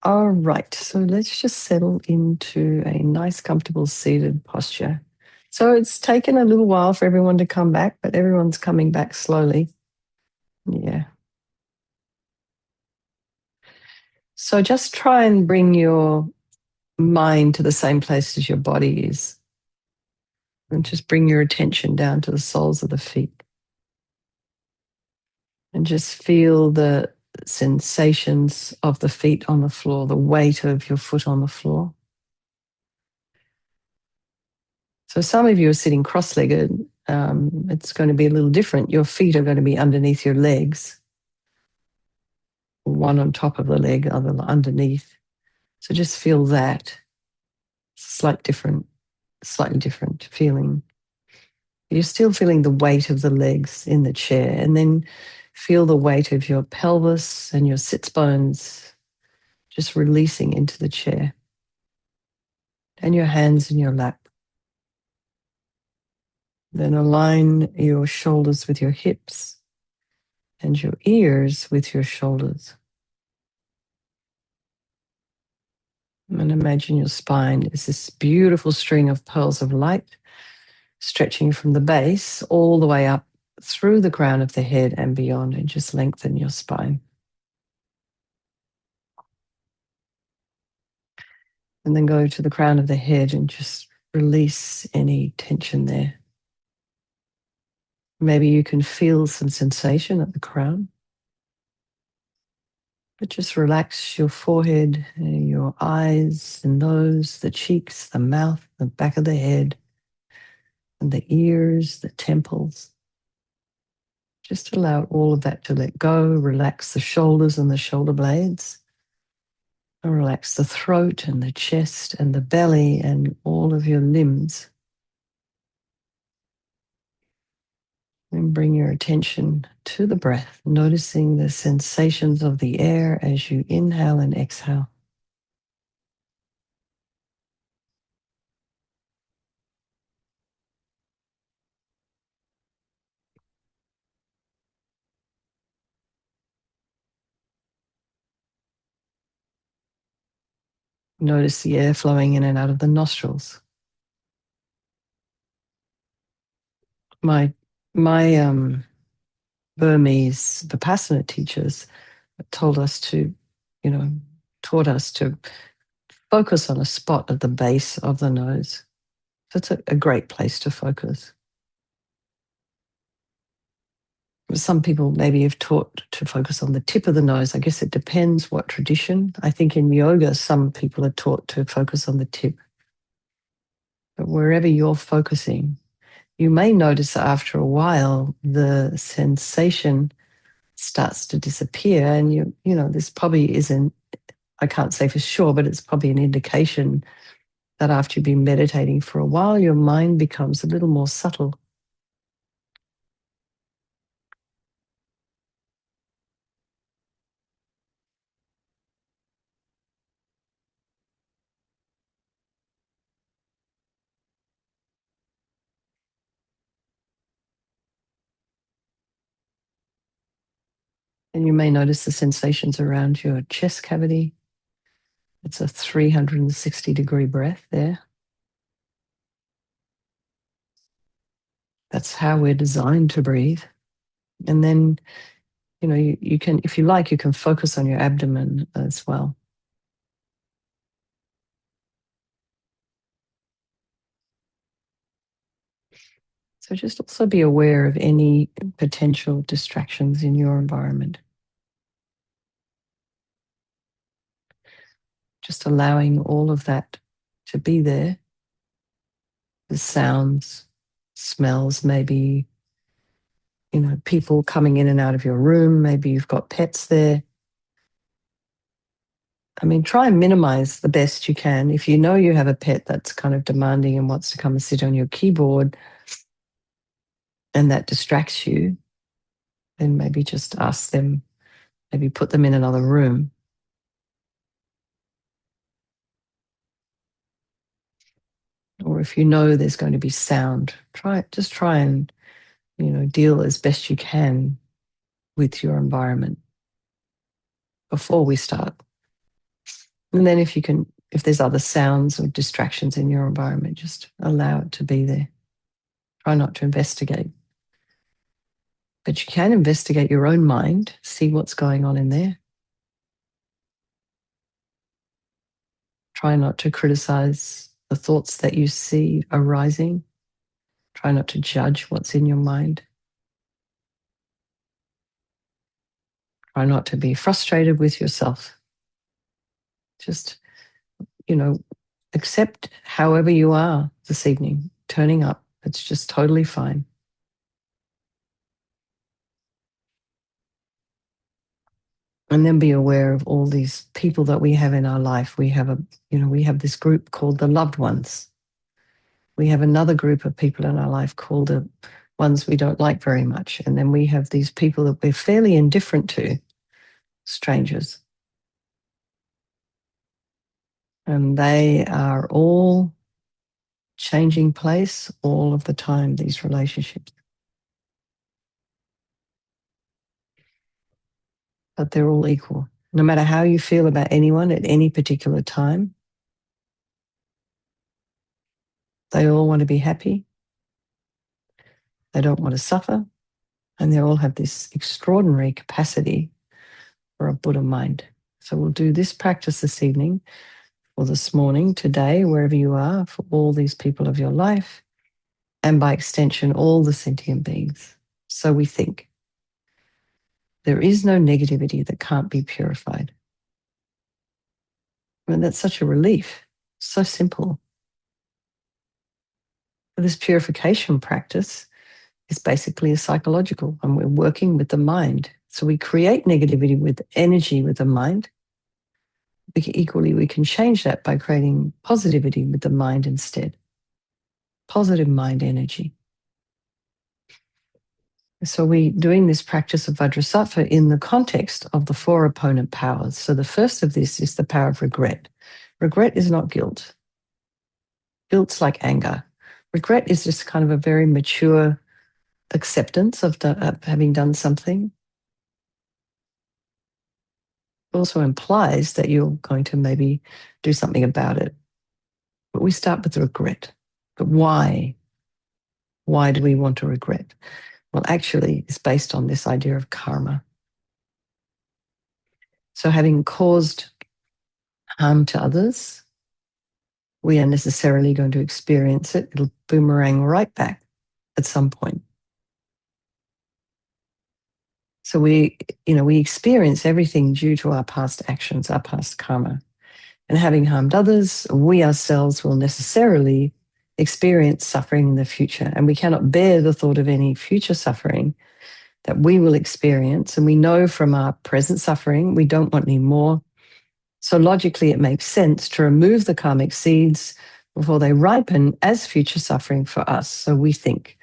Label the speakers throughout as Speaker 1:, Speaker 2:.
Speaker 1: All right, so let's just settle into a nice, comfortable seated posture. So it's taken a little while for everyone to come back, but everyone's coming back slowly. Yeah. So just try and bring your mind to the same place as your body is. And just bring your attention down to the soles of the feet. And just feel the sensations of the feet on the floor, the weight of your foot on the floor. So some of you are sitting cross-legged. It's going to be a little different. Your feet are going to be underneath your legs, one on top of the leg, other underneath. So just feel that. Slightly different feeling. You're still feeling the weight of the legs in the chair, and then feel the weight of your pelvis and your sits bones just releasing into the chair, and your hands in your lap. Then align your shoulders with your hips and your ears with your shoulders. And imagine your spine is this beautiful string of pearls of light stretching from the base all the way up through the crown of the head and beyond, and just lengthen your spine. And then go to the crown of the head and just release any tension there. Maybe you can feel some sensation at the crown, but just relax your forehead, your eyes, the nose, the cheeks, the mouth, the back of the head, and the ears, the temples. Just allow all of that to let go. Relax the shoulders and the shoulder blades. And relax the throat and the chest and the belly and all of your limbs. And bring your attention to the breath, noticing the sensations of the air as you inhale and exhale. Notice the air flowing in and out of the nostrils. My Burmese Vipassana teachers taught us to focus on a spot at the base of the nose. So it's a great place to focus. Some people maybe have taught to focus on the tip of the nose. I guess it depends what tradition. I think in yoga, some people are taught to focus on the tip. But wherever you're focusing, you may notice after a while the sensation starts to disappear, and this probably isn't, I can't say for sure, but it's probably an indication that after you've been meditating for a while, your mind becomes a little more subtle. And you may notice the sensations around your chest cavity. It's a 360-degree breath there. That's how we're designed to breathe. And then, you can, if you like, you can focus on your abdomen as well. So just also be aware of any potential distractions in your environment. Just allowing all of that to be there. The sounds, smells, maybe, people coming in and out of your room. Maybe you've got pets there. I mean, try and minimize the best you can. If you know you have a pet that's kind of demanding and wants to come and sit on your keyboard and that distracts you, then maybe just ask them, maybe put them in another room. Or if you know there's going to be sound, try and, deal as best you can with your environment before we start. And then if there's other sounds or distractions in your environment, just allow it to be there. Try not to investigate. But you can investigate your own mind, see what's going on in there. Try not to criticize the thoughts that you see arising. Try not to judge what's in your mind. Try not to be frustrated with yourself. Just, accept however you are this evening, turning up. It's just totally fine. And then be aware of all these people that we have in our life. We have this group called the loved ones. We have another group of people in our life called the ones we don't like very much. And then we have these people that we're fairly indifferent to, strangers. And they are all changing place all of the time, these relationships. But they're all equal. No matter how you feel about anyone at any particular time, they all want to be happy. They don't want to suffer. And they all have this extraordinary capacity for a Buddha mind. So we'll do this practice this evening, or this morning, today, wherever you are, for all these people of your life, and by extension, all the sentient beings. So we think. There is no negativity that can't be purified. I mean, that's such a relief. So simple. This purification practice is basically a psychological, and we're working with the mind. So we create negativity with energy with the mind. Equally, we can change that by creating positivity with the mind instead. Positive mind energy. So we're doing this practice of Vajrasattva in the context of the 4 opponent powers. So the first of this is the power of regret. Regret is not guilt. Guilt's like anger. Regret is just kind of a very mature acceptance of having done something. It also implies that you're going to maybe do something about it. But we start with regret. But why? Why do we want to regret? Well, actually, it's based on this idea of karma. So having caused harm to others, we are necessarily going to experience it. It'll boomerang right back at some point. So we experience everything due to our past actions, our past karma. And having harmed others, we ourselves will necessarily experience suffering in the future. And we cannot bear the thought of any future suffering that we will experience. And we know from our present suffering, we don't want any more. So logically, it makes sense to remove the karmic seeds before they ripen as future suffering for us. So we think,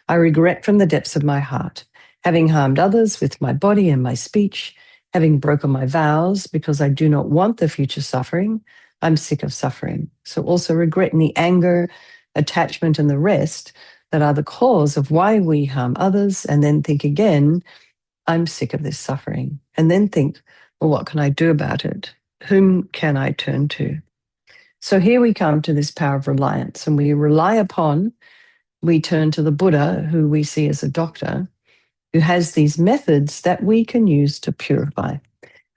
Speaker 1: I regret from the depths of my heart, having harmed others with my body and my speech, having broken my vows because I do not want the future suffering. I'm sick of suffering. So also regret the anger, attachment, and the rest that are the cause of why we harm others, and then think again, I'm sick of this suffering. And then think, well, what can I do about it? Whom can I turn to? So here we come to this power of reliance, and we turn to the Buddha, who we see as a doctor, who has these methods that we can use to purify.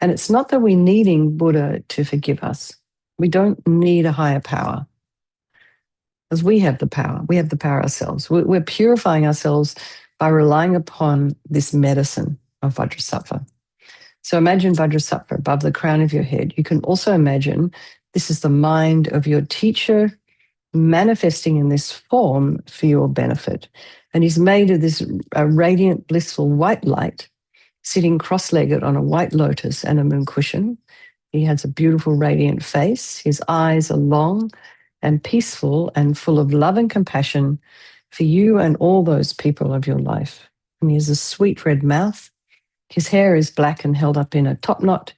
Speaker 1: And it's not that we're needing Buddha to forgive us. We don't need a higher power, because we have the power. We have the power ourselves. We're purifying ourselves by relying upon this medicine of Vajrasattva. So imagine Vajrasattva above the crown of your head. You can also imagine this is the mind of your teacher manifesting in this form for your benefit. And he's made of this radiant, blissful white light, sitting cross-legged on a white lotus and a moon cushion. He has a beautiful, radiant face. His eyes are long and peaceful and full of love and compassion for you and all those people of your life. And he has a sweet red mouth. His hair is black and held up in a top knot.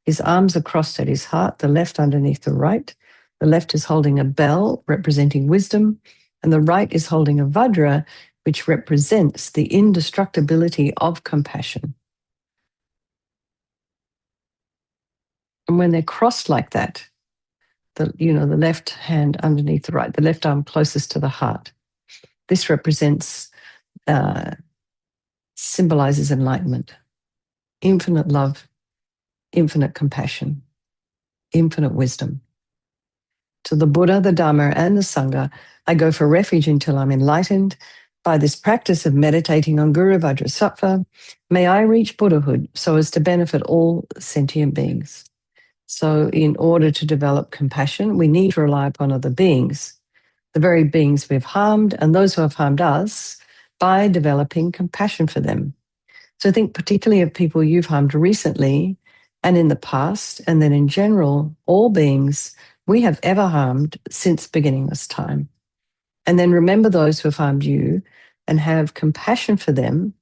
Speaker 1: His arms are crossed at his heart, the left underneath the right. The left is holding a bell representing wisdom, and the right is holding a vajra, which represents the indestructibility of compassion. And when they're crossed like that, the left hand underneath the right, the left arm closest to the heart, this represents, symbolizes enlightenment, infinite love, infinite compassion, infinite wisdom. To the Buddha, the Dharma, and the Sangha, I go for refuge until I'm enlightened. By this practice of meditating on Guru Vajrasattva, may I reach Buddhahood so as to benefit all sentient beings. So in order to develop compassion, we need to rely upon other beings, the very beings we've harmed and those who have harmed us, by developing compassion for them. So think particularly of people you've harmed recently and in the past, and then in general, all beings we have ever harmed since beginningless time. And then remember those who have harmed you and have compassion for them,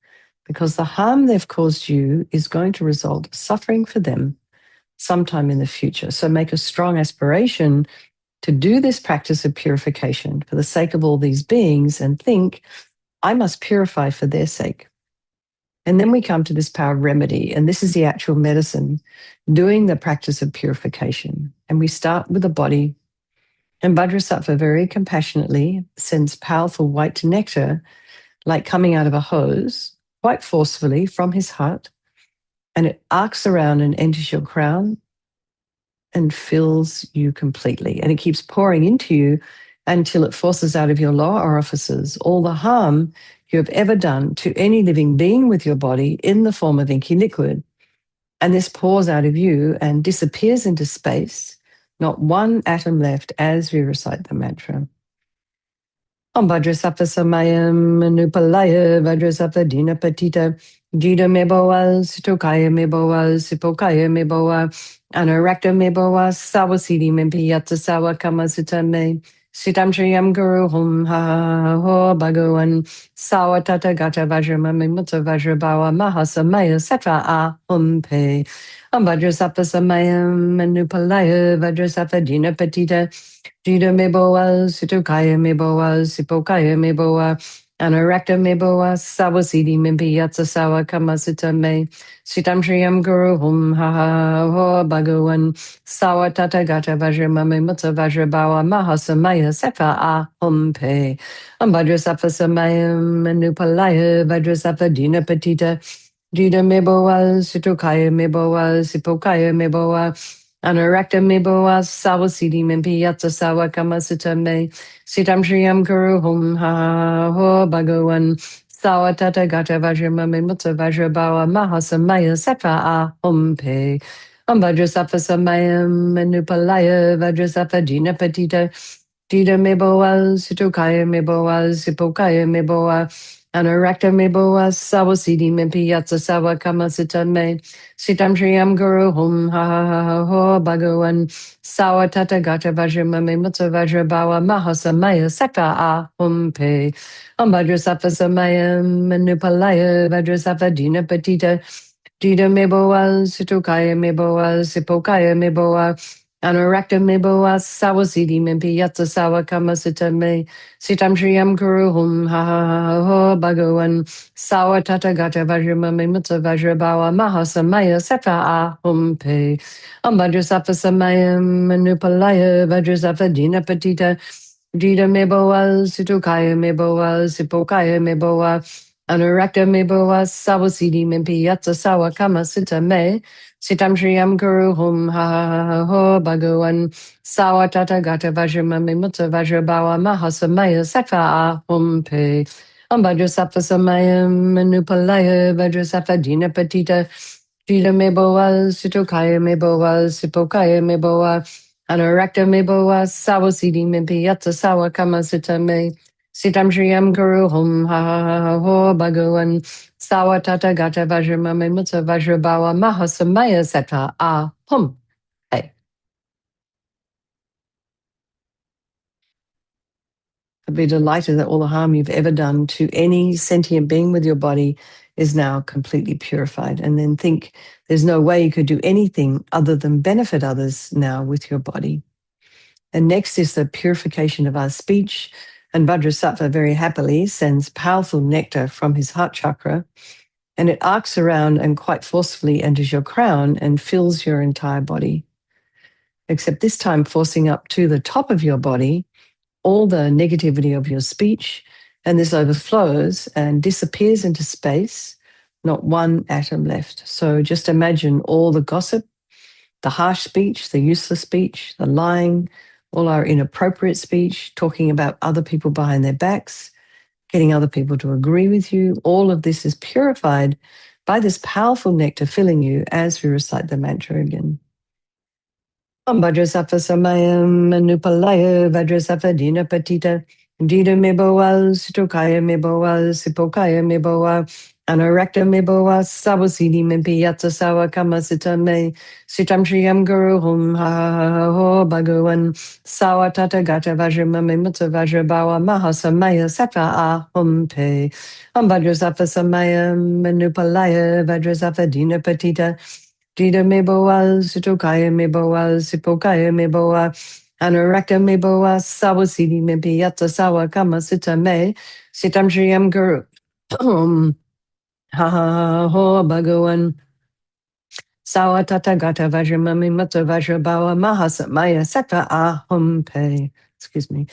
Speaker 1: because the harm they've caused you is going to result suffering for them sometime in the future. So make a strong aspiration to do this practice of purification for the sake of all these beings, and think, I must purify for their sake. And then we come to this power of remedy, and this is the actual medicine, doing the practice of purification. And we start with the body, and Vajrasattva very compassionately sends powerful white nectar, like coming out of a hose, quite forcefully from his heart, and it arcs around and enters your crown and fills you completely. And it keeps pouring into you until it forces out of your lower orifices all the harm you have ever done to any living being with your body in the form of inky liquid. And this pours out of you and disappears into space, not one atom left, as we recite the mantra. Om Vajrasattva Samayam Anupalaya Vajrasattva Dinapatita Jida Meboa Sitokaya Meboa Sipokaya Meboa Anarakta Meboa Sawasidi Mempiyata Sawa Kamasutame Sitam Shriyam Guru Hum Ha Ho Bhagavan Sawa Tata Gata Vajramami Mutta Vajrabawa Mahasamaya Satra A Hum Pe Om Vajrasattva Samayam Anupalaya Vajrasattva Dinapatita Jida meboa, Sitokaya meboa, Sipokaya meboa, Anarakta meboa, Sawasidi Mimpiyatsa Sawa Kamasita me, Sitam Shriyam Guru Hum Ha Ha Ho Bhagavan, Sawa Tata Gata Vajramami Mutta Vajrabawa Mahasamaya Sefa A Hum Pe, Vajrasattva Samayam Anupalaya, Vajrasattva Dinapatita, Jida meboa, Sitokaya meboa, Sipokaya meboa, Anarakta meboa, Sawasidi Mimpiyatsa Sawa Kamasita me, Sitam Shriyam Guru Hum Ha Ho Bhagavan, Sawa Tata Gata Vajramami Mutta Vajrabawa Mahasamaya Sefa A Hum Pe, Vajrasattva Samayam Anupalaya, Vajrasattva Dinapatita, Jida meboa, Sitokaya meboa, Sipokaya meboa, Anarakta meboa, Sawasidi Mimpiyatsa Sawa Kamasita me, Sitam Shriyam Guru Hum Ha Ha Ho Bhagavan, Sawa Tata Gata Vajramami Mutta Vajrabawa Mahasamaya Sefa A Hum Pe, Vajrasattva Samayam Anupalaya, Vajrasattva Dinapatita, Jida meboa, Sitokaya meboa, Sipokaya meboa, Anarakta meboa, Sawasidi Mimpiyatsa Sawa Kamasita me, Sitam Shriyam Guru Hum Ha Ha Ho Bhagavan, Sawa Tata Gata Vajramami Mutta Vajrabawa Mahasamaya Sefa A Hum Pe, Vajrasattva Samayam Anupalaya, Vajrasattva Dinapatita, Jida meboa, Sitokaya meboa, Sipokaya meboa, Anurakta meboa, Sawasidi Mimpiyatsa Sawa Kamasita me, Sitam Shriyam Guru Hum Ha Ha Ho Bhagavan, Sawa Tata Gata Vajramami Mutta Vajrabawa Mahasamaya Sefa A Hum Pe, Vajrasattva Samayam Anupalaya, Vajrasattva Dinapatita, Jida meboa, Sitokaya meboa, Sipokaya meboa, Anurakta meboa, Sawasidi Mimpiyatsa Sawa Kamasita me, Sitam Shriyam Guru Hum Ha Ha Ho Bhagavan, Sawa Tata Gata Vajramami Mutta Vajrabawa Mahasamaya Sefa A Hum Pe. I'd be delighted that all the harm you've ever done to any sentient being with your body is now completely purified. And then think there's no way you could do anything other than benefit others now with your body. And next is the purification of our speech. And Vajrasattva very happily sends powerful nectar from his heart chakra, and it arcs around and quite forcefully enters your crown and fills your entire body. except this time forcing up to the top of your body all the negativity of your speech, and this overflows and disappears into space, not one atom left. So just imagine all the gossip, the harsh speech, the useless speech, the lying, all our inappropriate speech, talking about other people behind their backs, getting other people to agree with you. All of this is purified by this powerful nectar filling you as we recite the mantra again. Om Vajrasattva Samayam Manupalaya Vajrasattva Dina Patita Dita Miboa Sitokaya Miboa Sipokaya Miboa Anarakta Miboa Sawasidi Mimpiyatsa Sawa Kamasita Me Sitam Shriyam Guru Hum Ha Ho Bhagavan Sawa Tata Gata Vajramami Mutta Vajrabawa Mahasamaya Sattva Ahum Pe Om Vajrasattva Samayam Manupalaya Vajrasattva Dina Patita Dida meboa, sitokaya meboa, sipokaya meboa, anarakta meboa, sawasidi mepiyata sawa kama sita me, sitam shriyam guru. Ha ha ho bhagavan. Sawa tata gata vajramami mata vajrabawa mahasamaya sattva ahum pe. Excuse me.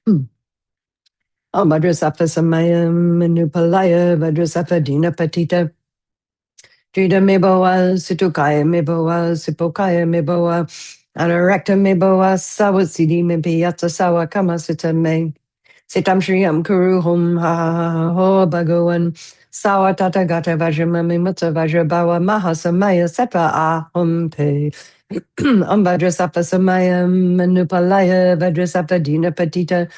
Speaker 1: Om Vajrasattva Samayam Manupalaya Vajrasattva Dina Patita Drita meboa, situkaya meboa, sipokaya meboa, anarakta meboa, sawasidi mepiyata sawa kamasita me. Sitam shriyam kuru hum ha ho bhagavan. Sawa tata gata vajramami mutta vajrabawa mahasamaya sattva ahum pe. Om Vajrasattva Samayam Manupalaya Vajrasattva Dina Patita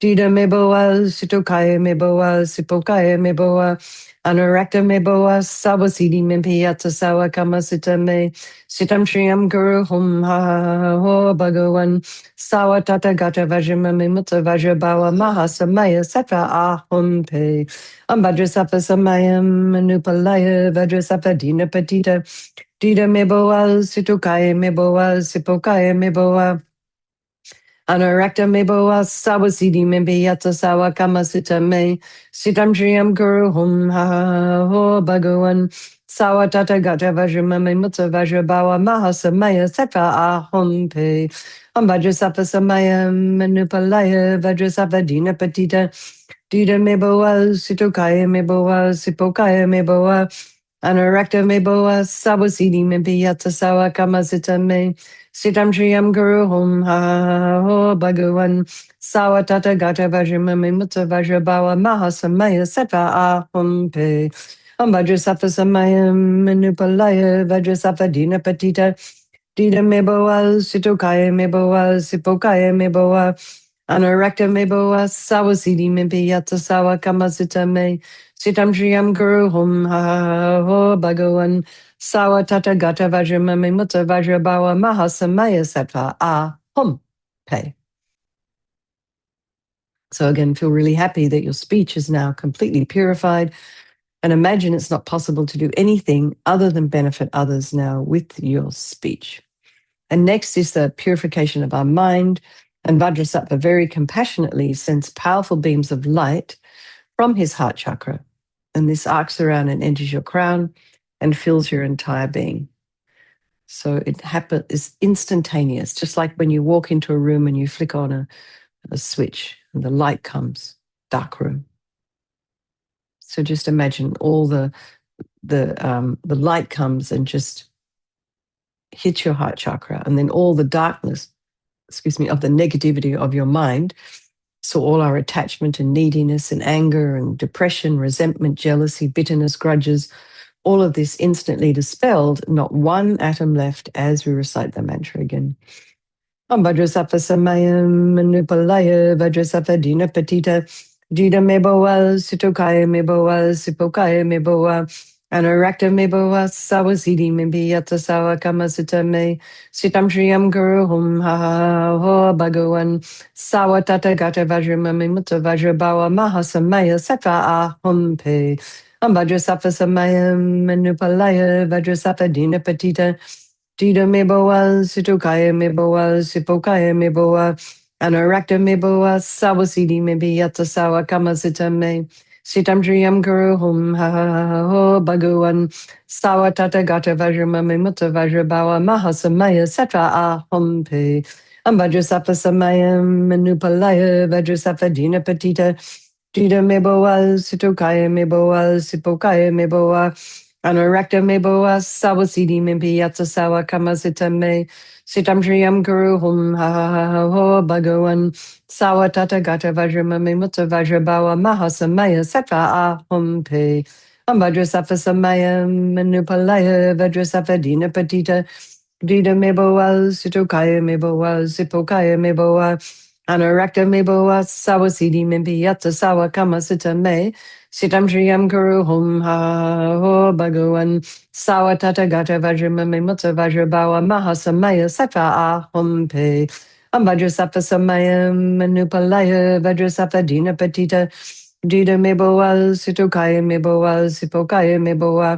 Speaker 1: Dida meboa, sitokaya meboa, sipokaya meboa, anarakta meboa, sawasidi mempiyata sawa kamasita me, sitam shriyam guru hum ha ho bhagavan, sawa tata gata vajramami mutta vajrabawa mahasamaya sattva ahum pe. Om Vajrasattva Samayam Manupalaya Vajrasattva Dina Patita Dida meboa, sitokaya meboa, sipokaya meboa, Anarakta meboa sawasidi membeyata sawa kamasita me sitam shriyam guru hum ha ho bhagavan sawa tata gata vajramame mutta vajrabawa mahasamaya sattva ahum pe Om Vajrasattva Samayam Manupalaya Vajrasattva Dina Patita Dida meboa sitokaya meboa sipokaya meboa Anarakta meboa sawasidi membeyata sawa kamasita me Sitam Shriyam Guru Hum Ha Ho Bhagavan Sawa Tata Gata Vajramami Mutta Vajrabawa Mahasamaya Sattva Ahum Pe Om Vajrasattva Samayam Manupalaya Vajrasattva Dina Patita Dida Meboa Sitokaya Meboa Sipokaya Meboa Anarakta meboa sawasidi mimpiyata sawa kamasita me sitam shriyam guru hum ha ho bhagavan sawa tata gata vajramami mutta vajrabawa mahasamaya sattva ahum pe. So again, feel really happy that your speech is now completely purified, and imagine it's not possible to do anything other than benefit others now with your speech. And next is the purification of our mind. And Vajrasattva very compassionately sends powerful beams of light from his heart chakra. And this arcs around and enters your crown and fills your entire being. So it's instantaneous, just like when you walk into a room and you flick on a switch and the light comes, dark room. So just imagine all the light comes and just hits your heart chakra, and then all the darkness, of the negativity of your mind. So all our attachment and neediness and anger and depression, resentment, jealousy, bitterness, grudges, all of this instantly dispelled, not one atom left as we recite the mantra again. Om Vajrasattva Samayam Manupalaya Vajrasattva Dina Patita Dida Meboa Sitokaya Meboa Sipokaya Meboa Anarakta meboa sawasidi mimpiyata sawa kamasita me sitam shriyam guru hum ha ho bhagavan sawa tata gata vajramami mutta vajrabawa mahasamaya sattva ahum pe Om Vajrasattva Samayam Manupalaya Vajrasattva Dina Patita Dida meboa sitokaya meboa sipokaya meboa Anarakta meboa sawasidi mimpiyata sawa kamasita me Sitam Triyam Guru Hum Ha Ho Bhagawan Sawa Tata Gata Vajramami Mutta Vajrabawa Mahasamaya Satra Ahum Pe Vajrasattva Samayam Manupalaya Vajrasattva Dina Patita Dita Meboa Sitokaya Meboa Sipokaya Meboa Anurakta Meboa Sawasidi Mimpi Yatsa Sawa Kamasita Me Sitam Triyam Guru Hum Ha Ho Bhagawan Sawa Tata Gata Vajramami Mutta Vajrabawa Mahasamaya Satra Ahum Pe Vajrasattva Samayam Manupalaya Vajrasattva Dina Patita Dida Meboa Sitokaya Meboa Sipokaya Meboa Anurakta Meboa Sawasidi Mimpi Yatsa Sawa Kamasita Me Sitam Triyam Guru Hum Ha Ho Bhagawan Sawa Tata Gata Vajramami Mutta Vajrabawa Mahasamaya Satra Ahum Pe Vajrasattva Samayam Manupalaya Vajrasattva Dina Patita Dida Meboa Sitokaya Meboa Sipokaya Meboa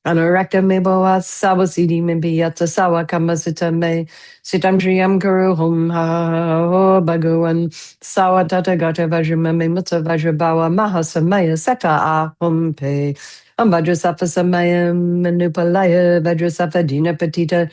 Speaker 1: Anurakta Meboa Sawasidi Mimpi Yatsa Sawa Kamasita Me Sitam Triyam Guru Hum Ha Ho Bhagawan Sawa Tata Gata Vajramami Mutta Vajrabawa Mahasamaya Sata Ahum Pe Vajrasattva Samayam Manupalaya Vajrasattva Dina Patita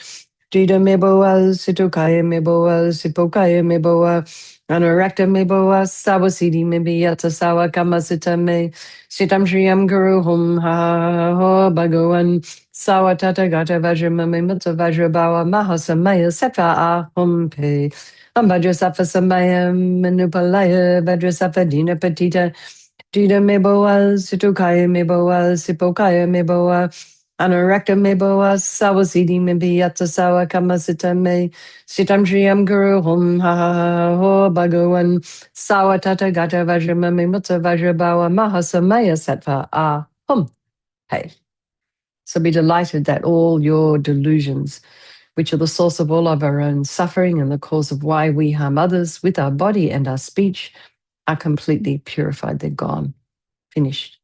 Speaker 1: Dida Meboa Sitokaya Meboa Sipokaya Meboa Anurakta Meboa Sawasidi Mimpi Yatsa Sawa Kamasita Me Sitam Triyam Guru Hum Ha Ho Bhagawan Sawa Tata Gata Vajramami Mutta Vajrabawa Mahasamaya Satra Ahum Pe Vajrasattva Samayam Manupalaya Vajrasattva Dina Patita Dida Meboa Sitokaya Meboa Sipokaya Meboa Anurakta Meboa Sawasidi Mimpi Yatsa Sawa Kamasita Me Sitam Triyam Guru Hum Ha Ho Bhagawan Sawa Tata Gata Vajramami Mutta Vajrabawa Mahasamaya Sattva Ahum. Hey. So be delighted that all your delusions, which are the source of all of our own suffering and the cause of why we harm others with our body and our speech, are completely purified. They're gone, finished.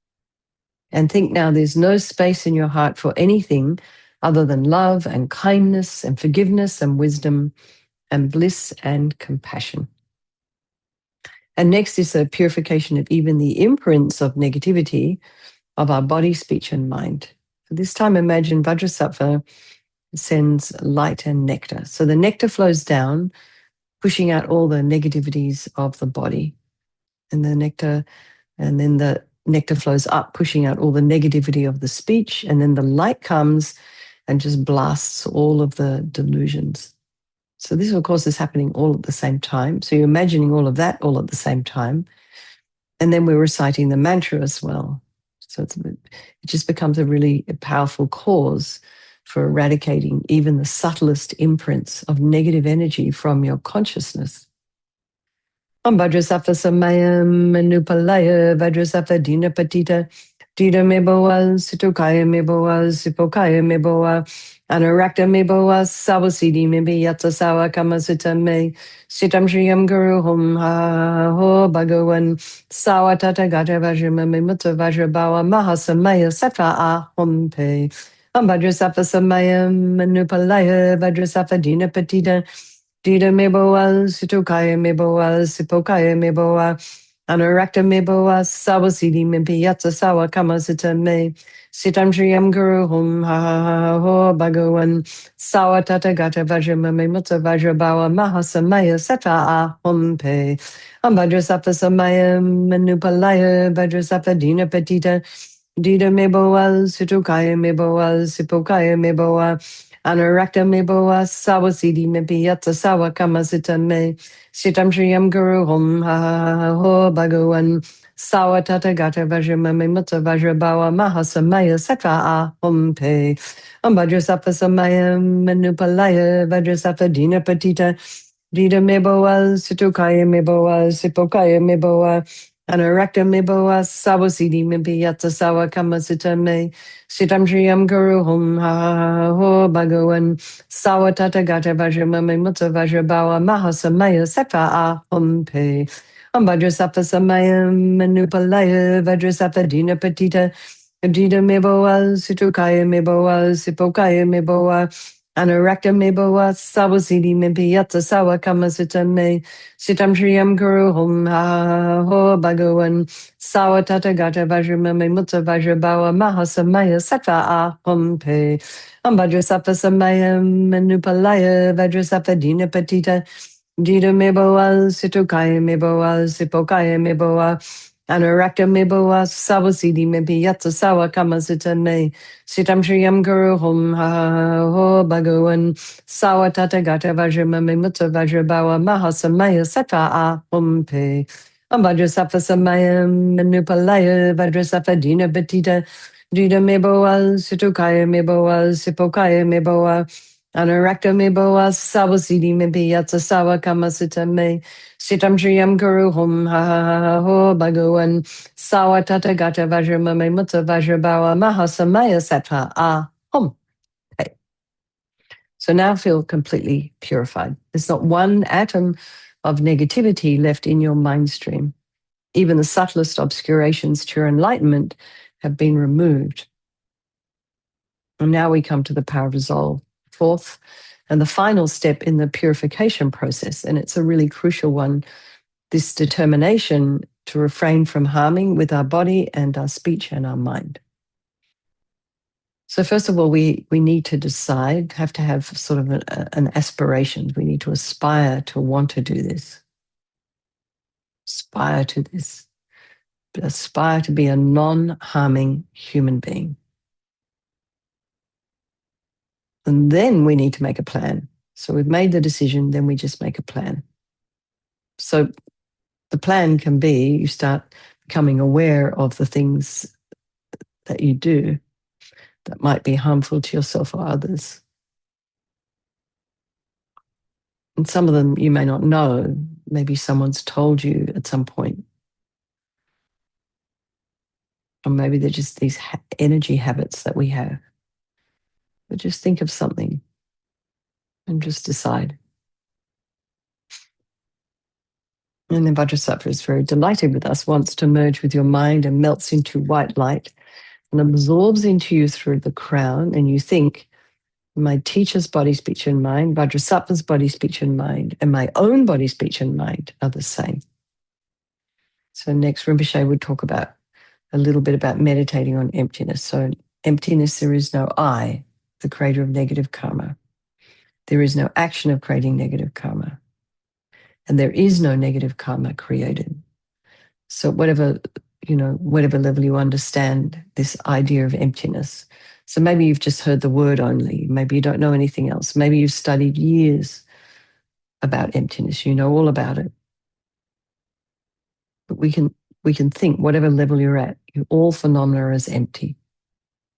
Speaker 1: And think now there's no space in your heart for anything other than love and kindness and forgiveness and wisdom and bliss and compassion. And next is a purification of even the imprints of negativity of our body, speech, and mind. So this time imagine Vajrasattva sends light and nectar. So the nectar flows down, pushing out all the negativities of the body. And the nectar, and then the nectar flows up, pushing out all the negativity of the speech. And then the light comes and just blasts all of the delusions. So this, of course, is happening all at the same time. So you're imagining all of that all at the same time. And then we're reciting the mantra as well. So it just becomes a really powerful cause for eradicating even the subtlest imprints of negative energy from your consciousness. Vajrasattva Samayam Manupalaya Vajrasattva Dina Patita Dida Meboa Sitokaya Meboa Sipokaya Meboa Anurakta Meboa Sawasidi Mimpi Yatsa Sawa Kamasita Me Sitam Triyam Guru Hum Ha Ho Bhagawan Sawa Tata Gata Vajramami Mutta Vajrabawa Mahasamaya Satra Ahum Pe Vajrasattva Samayam Manupalaya Vajrasattva Dina Patita Dida Meboa Sitokaya Meboa Sipokaya Meboa Anurakta Meboa Sawasidi Mimpi Yatsa Sawa Kamasita Me Sitam Triyam Guru Hum Ha Ho Bhagawan Sawa Tata Gata Vajramami Mutta Vajrabawa Mahasamaya Satra Ahum Pe Vajrasattva Samayam Manupalaya Vajrasattva Dina Patita Dida Meboa Sitokaya Meboa Sipokaya Meboa Anurakta Meboa Sawasidi Mimpi Yatsa Sawa Kamasita Me Sitam Triyam Guru Hum Ha Ho Bhagawan Sawa Tata Gata Vajramami Mutta Vajrabawa Mahasamaya Satra Ahum Pe Vajrasattva Samayam Manupalaya Vajrasattva Dina Patita Dida Meboa Sitokaya Meboa Sipokaya Meboa Anurakta Meboa Sawasidi Mimpi Yatsa Sawa Kamasita Me Sitam Triyam Guru Hum Ha Ho Bhagawan Sawa Tata Gata Vajramami Mutta Vajrabawa Mahasamaya Satra Ahum Pe Vajrasattva Samayam Manupalaya Vajrasattva Dina Patita Dida Meboa Sitokaya Meboa Sipokaya Meboa Anurakta me bhava savasiti me piyatsa sawa kamasita me sitam shriyam guru hum ha ho bhagavan sawa tata gata vajrama me mutta vajra bhava mahasamaya sattva aham pe ambhadra sattva samaya manupalaya vajra sattva dina patita Dita me bhava situkaya me bhava sipokaya me bhava Anurakta me bhava savasiti me piyatsa sawa kamasita me Sitam Shriyam Guru Hum Ha Ho Bhagavan Sawa Tata Gata Vajrama Mutta Vajra Bhava Mahasamaya Sattva Ahum Pe Ambhadra Sattva Samaya Manupalaya Vajra Sattva Dina Batita Dita Meboa Situkaya Meboa Sipokaya Meboa Anurakta Meboa Savasidi Mebiyatsa Sawa Kamasita Me Sitam Shriyam Guru Hum Ha Ho Bhagavan Sawa Tata Gata Vajra Mame Mutta Vajra Bhawa Mahasamaya Sattva Ahum. Okay. So now feel completely purified. There's not one atom of negativity left in your mind stream. Even the subtlest obscurations to your enlightenment have been removed. And now we come to the power of resolve, fourth and the final step in the purification process. And it's a really crucial one, this determination to refrain from harming with our body and our speech and our mind. So first of all, we need to decide, have to have sort of an aspiration. We need to aspire to want to do this. Aspire to this. Aspire to be a non-harming human being. And then we need to make a plan. So we've made the decision, then we just make a plan. So the plan can be you start becoming aware of the things that you do that might be harmful to yourself or others. And some of them you may not know. Maybe someone's told you at some point. Or maybe they're just these energy habits that we have. But just think of something and just decide. And then Vajrasattva is very delighted with us, wants to merge with your mind and melts into white light and absorbs into you through the crown. And you think, my teacher's body, speech, and mind, Vajrasattva's body, speech, and mind, and my own body, speech, and mind are the same. So next, Rinpoche would talk about a little bit about meditating on emptiness. So emptiness, there is no I, the creator of negative karma. There is no action of creating negative karma. And there is no negative karma created. So whatever level you understand this idea of emptiness. So maybe you've just heard the word only. Maybe you don't know anything else. Maybe you've studied years about emptiness. You know all about it. But we can think, whatever level you're at, all phenomena are as empty.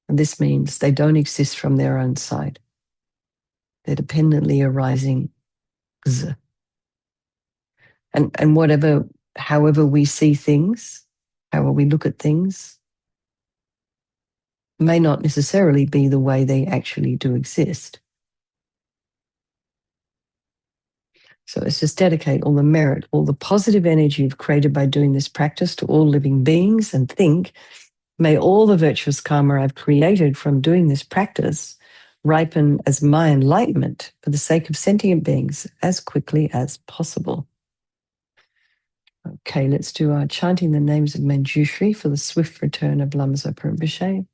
Speaker 1: And this means they don't exist from their own side. They're dependently arising. And however we see things, however we look at things, may not necessarily be the way they actually do exist. So let's just dedicate all the merit, all the positive energy you've created by doing this practice to all living beings and think, may all the virtuous karma I've created from doing this practice ripen as my enlightenment for the sake of sentient beings as quickly as possible. Okay, let's do our chanting the names of Manjushri for the swift return of Lama Zopa Rinpoche.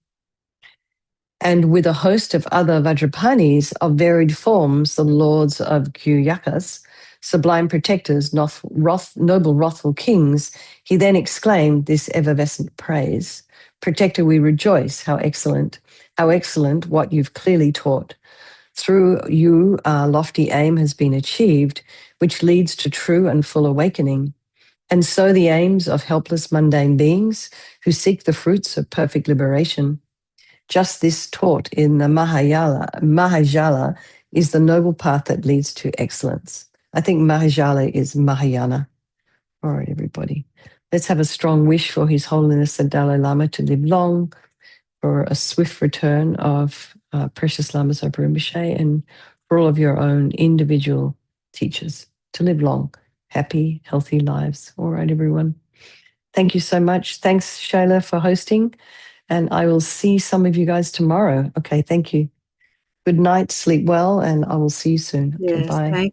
Speaker 1: And with a host of other Vajrapanis of varied forms, the lords of Gyuyakas, sublime protectors, noble wrathful kings, he then exclaimed this effervescent praise. Protector, we rejoice, how excellent what you've clearly taught. Through you, our lofty aim has been achieved, which leads to true and full awakening. And so the aims of helpless mundane beings who seek the fruits of perfect liberation. Just this taught in the Mahajala is the noble path that leads to excellence. I think Mahajala is Mahayana. All right, everybody. Let's have a strong wish for His Holiness the Dalai Lama to live long, for a swift return of precious Lama Zopa Rinpoche, and for all of your own individual teachers to live long, happy, healthy lives. All right, everyone. Thank you so much. Thanks, Shayla, for hosting. And I will see some of you guys tomorrow. Okay, thank you. Good night, sleep well, and I will see you soon. Okay,
Speaker 2: Yes,
Speaker 1: bye.
Speaker 2: thank